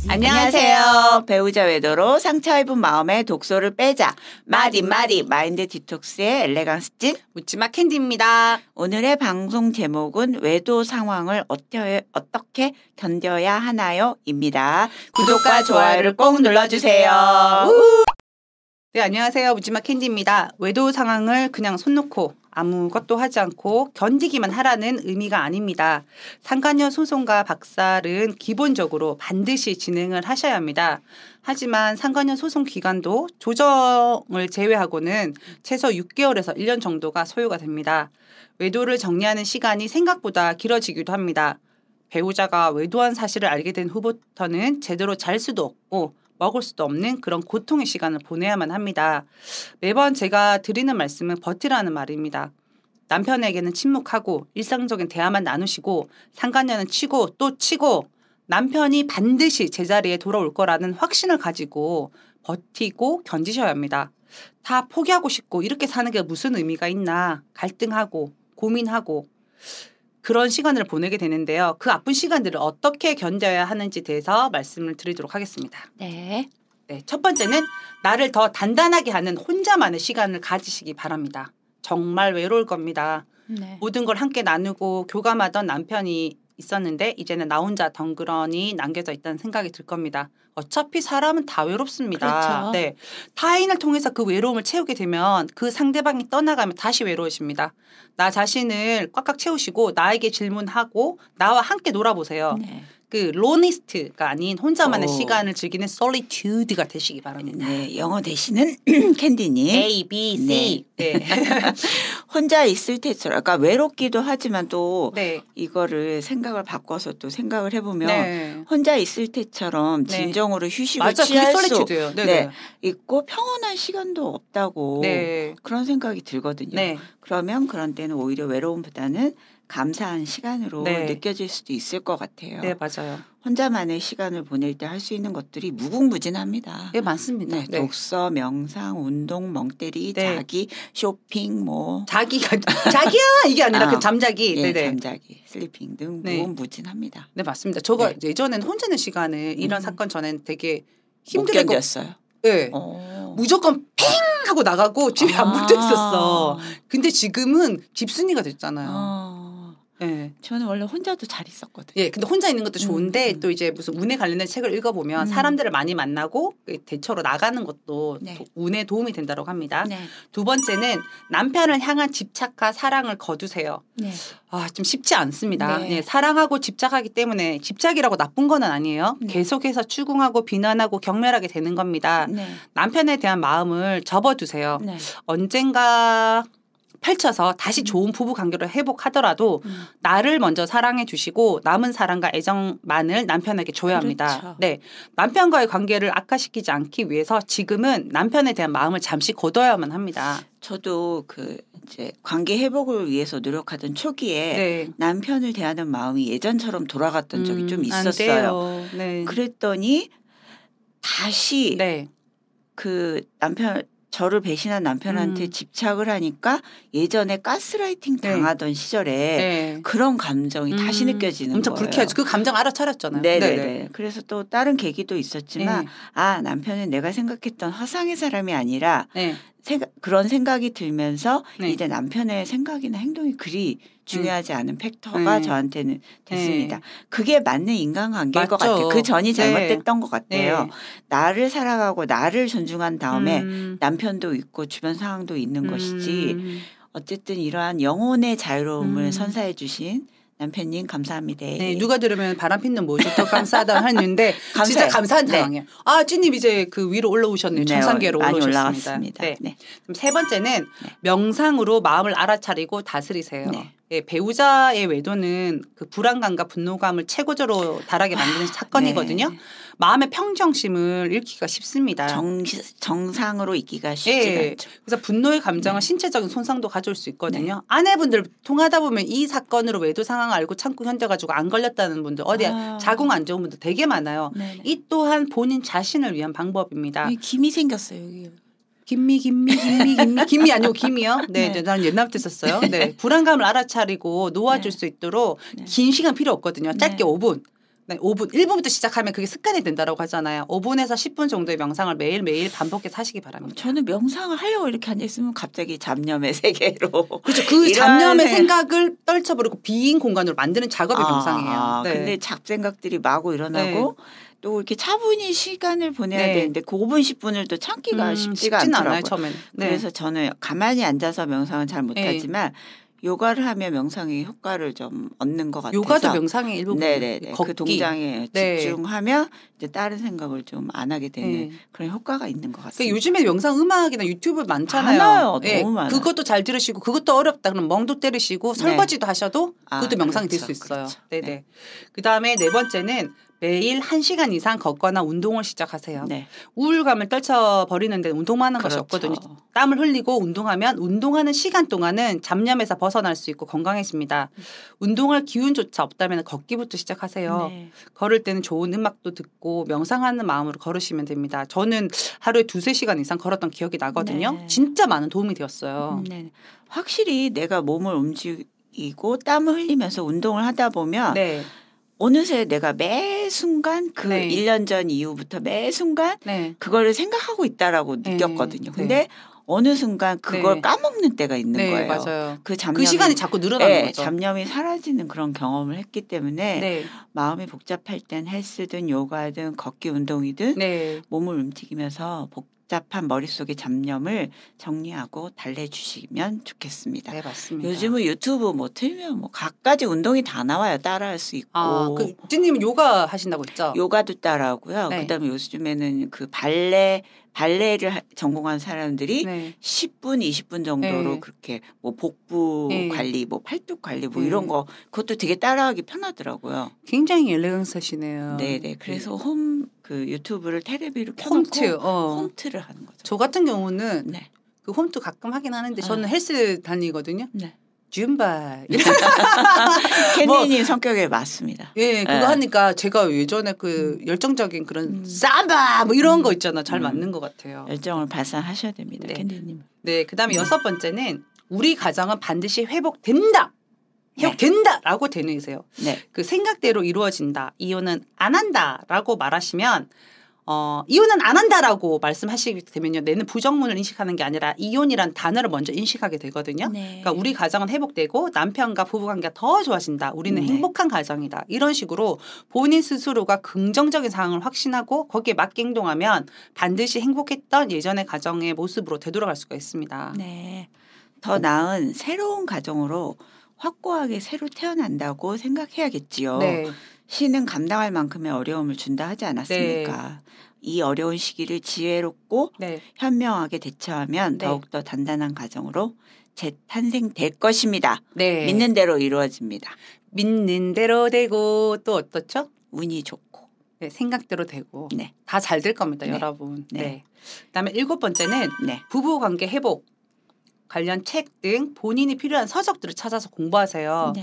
안녕하세요. 배우자 외도로 상처 입은 마음에 독소를 빼자. 마디 마인드 디톡스의 엘레강스 찐 묻지마 캔디입니다. 오늘의 방송 제목은 외도 상황을 어떻게 견뎌야 하나요? 입니다. 구독과 좋아요를 꼭 눌러주세요. 네, 안녕하세요. 묻지마 캔디입니다. 외도 상황을 그냥 손 놓고 아무것도 하지 않고 견디기만 하라는 의미가 아닙니다. 상간녀 소송과 박살은 기본적으로 반드시 진행을 하셔야 합니다. 하지만 상간녀 소송 기간도 조정을 제외하고는 최소 6개월에서 1년 정도가 소요가 됩니다. 외도를 정리하는 시간이 생각보다 길어지기도 합니다. 배우자가 외도한 사실을 알게 된 후부터는 제대로 잘 수도 없고 먹을 수도 없는 그런 고통의 시간을 보내야만 합니다. 매번 제가 드리는 말씀은 버티라는 말입니다. 남편에게는 침묵하고 일상적인 대화만 나누시고 상간녀는 치고 또 치고 남편이 반드시 제자리에 돌아올 거라는 확신을 가지고 버티고 견디셔야 합니다. 다 포기하고 싶고 이렇게 사는 게 무슨 의미가 있나 갈등하고 고민하고 그런 시간을 보내게 되는데요. 그 아픈 시간들을 어떻게 견뎌야 하는지 대해서 말씀을 드리도록 하겠습니다. 네. 첫 번째는 나를 더 단단하게 하는 혼자만의 시간을 가지시기 바랍니다. 정말 외로울 겁니다. 네. 모든 걸 함께 나누고 교감하던 남편이 있었는데 이제는 나 혼자 덩그러니 남겨져 있다는 생각이 들 겁니다. 어차피 사람은 다 외롭습니다. 그렇죠. 네. 타인을 통해서 그 외로움을 채우게 되면 그 상대방이 떠나가면 다시 외로우십니다. 나 자신을 꽉꽉 채우시고 나에게 질문하고 나와 함께 놀아보세요. 네. 그 로니스트가 아닌 혼자만의 시간을 즐기는 솔리튜드가 되시기 바랍니다. 네, 영어 대신은 캔디님. A, B, C. 네. 혼자 있을 때처럼, 그러니까 외롭기도 하지만 또 네. 이거를 생각을 바꿔서 또 생각을 해보면 네. 혼자 있을 때처럼 네. 진정으로 휴식을 맞아, 취할 그게 수 솔리튜드예요. 네, 있고 평온한 시간도 없다고 네. 그런 생각이 들거든요. 네. 그러면 그런 때는 오히려 외로움보다는 감사한 시간으로 네. 느껴질 수도 있을 것 같아요. 네, 맞아요. 혼자만의 시간을 보낼 때 할 수 있는 것들이 무궁무진합니다. 네, 맞습니다. 네, 네. 독서, 명상, 운동, 멍때리, 네. 자기, 쇼핑, 뭐 자기야 이게 아니라 그 잠자기. 예, 네네. 잠자기, 슬리핑 등 네. 무궁무진합니다. 네, 맞습니다. 저가 네. 예전에는 혼자 있는 시간을 이런 사건 전에는 되게 못 힘들고 견뎠어요. 네. 무조건 팽 하고 나가고 집에 안 붙어 있었어. 근데 지금은 집순이가 됐잖아요. 네. 저는 원래 혼자도 잘 있었거든요. 예, 근데 혼자 있는 것도 좋은데 또 이제 무슨 운에 관련된 책을 읽어보면 사람들을 많이 만나고 대처로 나가는 것도 네. 운에 도움이 된다고 합니다. 네. 두 번째는 남편을 향한 집착과 사랑을 거두세요. 네. 좀 쉽지 않습니다. 네. 네, 사랑하고 집착하기 때문에 집착이라고 나쁜 건 아니에요. 네. 계속해서 추궁하고 비난하고 경멸하게 되는 겁니다. 네. 남편에 대한 마음을 접어두세요. 네. 언젠가 펼쳐서 다시 좋은 부부 관계를 회복하더라도 나를 먼저 사랑해 주시고 남은 사랑과 애정만을 남편에게 줘야 합니다. 그렇죠. 네, 남편과의 관계를 악화시키지 않기 위해서 지금은 남편에 대한 마음을 잠시 거둬야만 합니다. 저도 그 이제 관계 회복을 위해서 노력하던 초기에 네. 남편을 대하는 마음이 예전처럼 돌아갔던 적이 좀 안 있었어요. 돼요. 네. 그랬더니 다시 네. 그 저를 배신한 남편한테 집착을 하니까 예전에 가스라이팅 네. 당하던 시절에 네. 그런 감정이 다시 느껴지는 엄청 거예요. 불쾌하죠. 그 감정 알아차렸잖아요. 네네네. 그래서 또 다른 계기도 있었지만 네. 남편은 내가 생각했던 화상의 사람이 아니라 네. 그런 생각이 들면서 네. 이제 남편의 생각이나 행동이 그리 중요하지 않은 팩터가 저한테는 됐습니다. 그게 맞는 인간관계일 것 맞죠. 같아요. 그 전이 잘못됐던 것 같아요. 네. 나를 사랑하고 나를 존중한 다음에 남편도 있고 주변 상황도 있는 것이지 어쨌든 이러한 영혼의 자유로움을 선사해 주신 남편님 감사합니다. 네, 누가 들으면 바람 피는 못이 더 감사하다 하는데 진짜 감사한 상황이에요. 찐님 이제 그 위로 올라오셨네요. 정상계로 많이 올라오셨습니다. 올라갔습니다. 네. 네. 그럼 세 번째는 명상으로 마음을 알아차리고 다스리세요. 네. 예, 배우자의 외도는 그 불안감과 분노감을 최고조로 달하게 만드는 사건이거든요. 네. 마음의 평정심을 잃기가 쉽습니다. 정상으로 있기가 쉽지가 않죠. 그래서 분노의 감정은 신체적인 손상도 가져올 수 있거든요. 아내분들 통하다 보면 이 사건으로 외도 상황을 알고 참고 견뎌가지고 안 걸렸다는 분들 어디 자궁 안 좋은 분들 되게 많아요. 네네. 이 또한 본인 자신을 위한 방법입니다. 김이 생겼어요. 여기. 김미 아니고 김이요? 네, 네. 나는 옛날부터 썼어요. 네, 불안감을 알아차리고 놓아줄 수 있도록 긴 시간 필요 없거든요. 짧게 5분. 네, 5분, 1분부터 시작하면 그게 습관이 된다라고 하잖아요. 5분에서 10분 정도의 명상을 매일매일 반복해서 하시기 바랍니다. 저는 명상을 하려고 이렇게 앉아있으면 갑자기 잡념의 세계로. 그렇죠. 그 잡념의 생각을 떨쳐버리고 빈 공간으로 만드는 작업이 명상이에요. 네. 근데 잡생각들이 마구 일어나고 또 이렇게 차분히 시간을 보내야 되는데 그 5분, 10분을 또 참기가 쉽지가 않더라고요. 않아요, 처음엔. 그래서 저는 가만히 앉아서 명상은 잘 못하지만 요가를 하면 명상의 효과를 좀 얻는 것 같아서. 요가도 명상의 일부분이에요. 네네네. 그 동작에 집중하면 이제 다른 생각을 좀 안 하게 되는 그런 효과가 있는 것 같습니다. 그러니까 요즘에 명상 음악이나 유튜브 많잖아요. 많아요. 너무 많아요. 그것도 잘 들으시고 그것도 어렵다 그러면 멍도 때리시고 설거지도 하셔도 그것도 명상이 될 수 있어요. 그렇죠. 네네. 그다음에 네 번째는 매일 1시간 이상 걷거나 운동을 시작하세요. 우울감을 떨쳐버리는 데 운동만 하는 것이 없거든요. 땀을 흘리고 운동하면 운동하는 시간 동안은 잡념에서 벗어날 수 있고 건강해집니다. 운동할 기운조차 없다면 걷기부터 시작하세요. 걸을 때는 좋은 음악도 듣고 명상하는 마음으로 걸으시면 됩니다. 저는 하루에 2-3시간 이상 걸었던 기억이 나거든요. 진짜 많은 도움이 되었어요. 확실히 내가 몸을 움직이고 땀을 흘리면서 운동을 하다 보면 어느새 내가 매 순간 그 1년 전 이후부터 매 순간 그거를 생각하고 있다라고 느꼈거든요. 근데 어느 순간 그걸 까먹는 때가 있는 거예요. 맞아요. 그 시간이 자꾸 늘어나는 거죠. 잡념이 사라지는 그런 경험을 했기 때문에 마음이 복잡할 땐 헬스든 요가든 걷기 운동이든 몸을 움직이면서 복잡한 머릿속의 잡념을 정리하고 달래주시면 좋겠습니다. 네, 맞습니다. 요즘은 유튜브 뭐 틀면 뭐 갖가지 운동이 다 나와요. 따라할 수 있고. 그 찐님은 요가 하신다고 했죠? 요가도 따라하고요. 그다음에 요즘에는 그 발레를 전공한 사람들이 10분, 20분 정도로 그렇게 뭐 복부 관리, 뭐 팔뚝 관리 뭐 이런 거 그것도 되게 따라하기 편하더라고요. 굉장히 엘레강스하시네요. 네네. 그래서 그 유튜브를 테레비로 켜놓고 홈트를 하는 거죠. 저 같은 경우는 그 홈트 가끔 하긴 하는데 저는 헬스 다니거든요. 줌바. 캔디님 성격에 맞습니다. 그거 하니까 제가 예전에 그 열정적인 그런 삼바 뭐 이런 거 있잖아. 잘 맞는 것 같아요. 열정을 발산하셔야 됩니다. 캔디님. 네. 그다음에 6번째는 우리 가정은 반드시 회복된다. 회복된다라고 되뇌이세요. 그 생각대로 이루어진다. 이혼은 안 한다라고 말하시면 이혼은 안 한다라고 말씀하시게 되면요. 내는 부정문을 인식하는 게 아니라 이혼이란 단어를 먼저 인식하게 되거든요. 그러니까 우리 가정은 회복되고 남편과 부부관계가 더 좋아진다. 우리는 행복한 가정이다. 이런 식으로 본인 스스로가 긍정적인 상황을 확신하고 거기에 맞게 행동하면 반드시 행복했던 예전의 가정의 모습으로 되돌아갈 수가 있습니다. 더 나은 새로운 가정으로 확고하게 새로 태어난다고 생각해야겠지요. 신은 감당할 만큼의 어려움을 준다 하지 않았습니까? 이 어려운 시기를 지혜롭고 현명하게 대처하면 더욱더 단단한 가정으로 재탄생될 것입니다. 믿는 대로 이루어집니다. 믿는 대로 되고 또 어떻죠? 운이 좋고. 생각대로 되고. 다 잘 될 겁니다. 여러분. 그다음에 7번째는 부부관계 회복. 관련 책 등 본인이 필요한 서적들을 찾아서 공부하세요.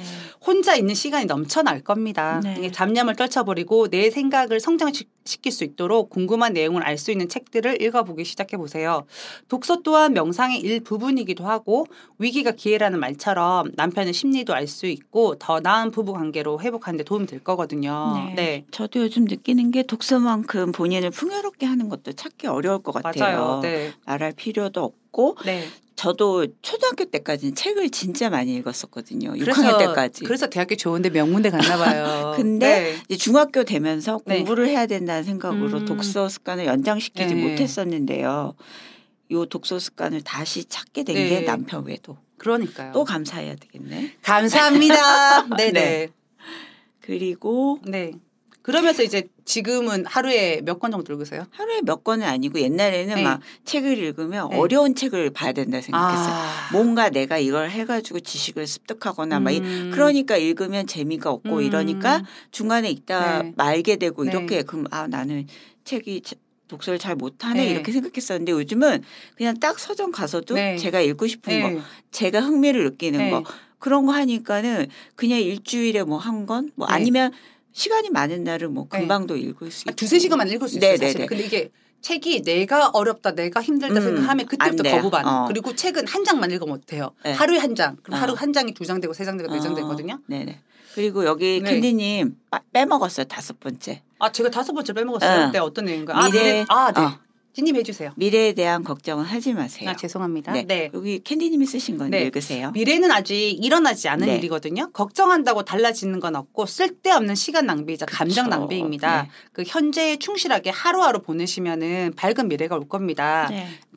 혼자 있는 시간이 넘쳐날 겁니다. 잡념을 떨쳐버리고 내 생각을 성장시킬 수 있도록 궁금한 내용을 알 수 있는 책들을 읽어보기 시작해보세요. 독서 또한 명상의 일부분이기도 하고 위기가 기회라는 말처럼 남편의 심리도 알 수 있고 더 나은 부부관계로 회복하는 데 도움이 될 거거든요. 저도 요즘 느끼는 게 독서만큼 본인을 풍요롭게 하는 것도 찾기 어려울 것 같아요. 말할 필요도 없고 저도 초등학교 때까지는 책을 진짜 많이 읽었었거든요. 6학년 때까지. 그래서 대학교 좋은데 명문대 갔나 봐요. 근데 이제 중학교 되면서 공부를 해야 된다는 생각으로 독서 습관을 연장시키지 못했었는데요. 이 독서 습관을 다시 찾게 된 게 남편 외도. 그러니까요. 또 감사해야 되겠네. 감사합니다. 네네. 그리고 그러면서 이제 지금은 하루에 몇 권 정도 읽으세요? 하루에 몇 권은 아니고 옛날에는 막 책을 읽으면 어려운 책을 봐야 된다 생각했어요. 뭔가 내가 이걸 해가지고 지식을 습득하거나 막 그러니까 읽으면 재미가 없고 이러니까 중간에 읽다 말게 되고 이렇게 그럼 나는 독서를 잘 못하네 이렇게 생각했었는데 요즘은 그냥 딱 서점 가서도 제가 읽고 싶은 거 제가 흥미를 느끼는 거 그런 거 하니까는 그냥 일주일에 뭐 한 권 뭐 아니면 시간이 많은 날은 뭐 금방도 읽을 수 있고. 2-3시간만 읽을 수 있어요. 사실. 근데 이게 책이 내가 어렵다, 내가 힘들다 생각하면 그때부터 거부 반응. 그리고 책은 한 장만 읽으면 못해요. 네. 하루에 한 장. 그럼 하루 한 장이 2장 되고 3장 되고 4장 되거든요. 네네. 그리고 여기 캔디님 빼먹었어요. 5번째. 아 제가 5번째 빼먹었어요. 네 어떤 내용인가요? 미래. 네. 찐님 해주세요. 미래에 대한 걱정은 하지 마세요. 아 죄송합니다. 네. 여기 캔디님이 쓰신 건 읽으세요. 미래는 아직 일어나지 않은 일이거든요. 걱정한다고 달라지는 건 없고 쓸데없는 시간 낭비이자 감정 낭비입니다. 그 현재에 충실하게 하루하루 보내시면은 밝은 미래가 올 겁니다.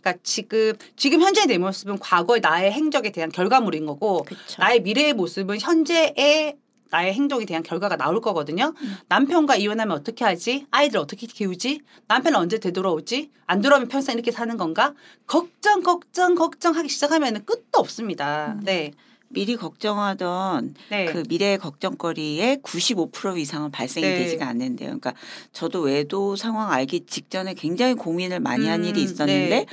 그러니까 지금 현재의 내 모습은 과거의 나의 행적에 대한 결과물인 거고 나의 미래의 모습은 현재의 나의 행동에 대한 결과가 나올 거거든요. 남편과 이혼하면 어떻게 하지? 아이들 어떻게 키우지? 남편은 언제 되돌아오지? 안 돌아오면 평생 이렇게 사는 건가? 걱정하기 시작하면 끝도 없습니다. 네. 미리 걱정하던 그 미래의 걱정거리의 95% 이상은 발생이 되지가 않는데요. 그러니까 저도 외도 상황 알기 직전에 굉장히 고민을 많이 한 일이 있었는데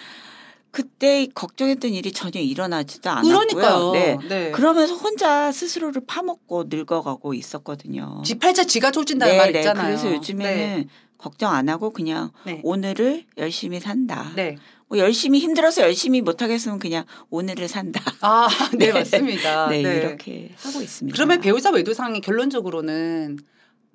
그때 걱정했던 일이 전혀 일어나지도 않았고요. 그러니까요. 그러면서 혼자 스스로를 파먹고 늙어가고 있었거든요. 지 팔자 지가 조진다는 말 있잖아요. 그래서 요즘에는 걱정 안 하고 그냥 오늘을 열심히 산다. 뭐 열심히 힘들어서 열심히 못하겠으면 그냥 오늘을 산다. 아, 네, 맞습니다. 이렇게 하고 있습니다. 그러면 배우자 외도상이 결론적으로는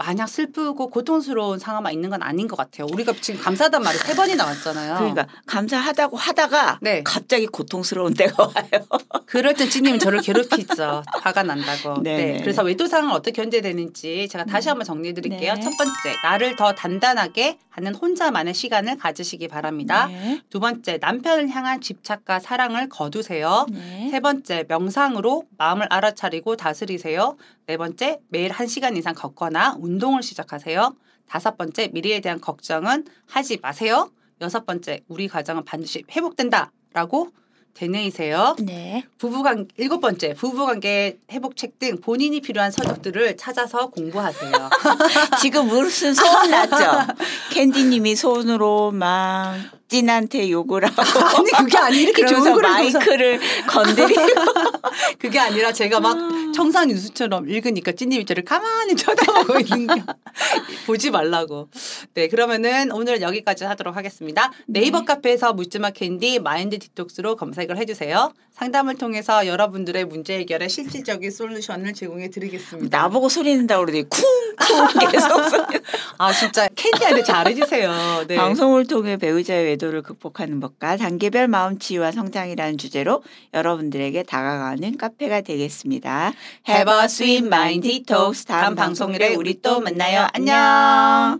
마냥 슬프고 고통스러운 상황만 있는 건 아닌 것 같아요. 우리가 지금 감사하단 말이 3번이 나왔잖아요. 그러니까 감사하다고 하다가 갑자기 고통스러운 때가 와요. 그럴 땐 찐님은 저를 괴롭히죠. 화가 난다고. 그래서 외도 상황을 어떻게 견제되는지 제가 다시 한번 정리해 드릴게요. 첫 번째, 나를 더 단단하게 하는 혼자만의 시간을 가지시기 바랍니다. 두 번째, 남편을 향한 집착과 사랑을 거두세요. 세 번째, 명상으로 마음을 알아차리고 다스리세요. 네 번째, 매일 1시간 이상 걷거나 운동을 시작하세요. 다섯 번째, 미래에 대한 걱정은 하지 마세요. 여섯 번째, 우리 가정은 반드시 회복된다 라고 되뇌이세요. 일곱 번째, 부부관계 회복책 등 본인이 필요한 서적들을 찾아서 공부하세요. 지금 무슨 소원 났죠? 캔디님이 손으로 막 찐한테 욕을 하고 아니 그게 아니 이렇게 좋은 걸 마이크를 건드리고 그게 아니라 제가 막 청산유수처럼 읽으니까 찐님이 저를 가만히 쳐다보고 있는 게 보지 말라고. 네 그러면은 오늘 여기까지 하도록 하겠습니다. 네이버 카페에서 묻지마 캔디 마인드 디톡스로 검색을 해주세요. 상담을 통해서 여러분들의 문제 해결에 실질적인 솔루션을 제공해 드리겠습니다. 나보고 소리 낸다고 그러더니 쿵쿵 계속 아 진짜 캔디한테 잘해주세요. 방송을 통해 배우자의 외도를 극복하는 법과 단계별 마음치유와 성장이라는 주제로 여러분들에게 다가가는 카페가 되겠습니다. Have a sweet mind detox. 다음 방송일에 우리 또 만나요. 안녕.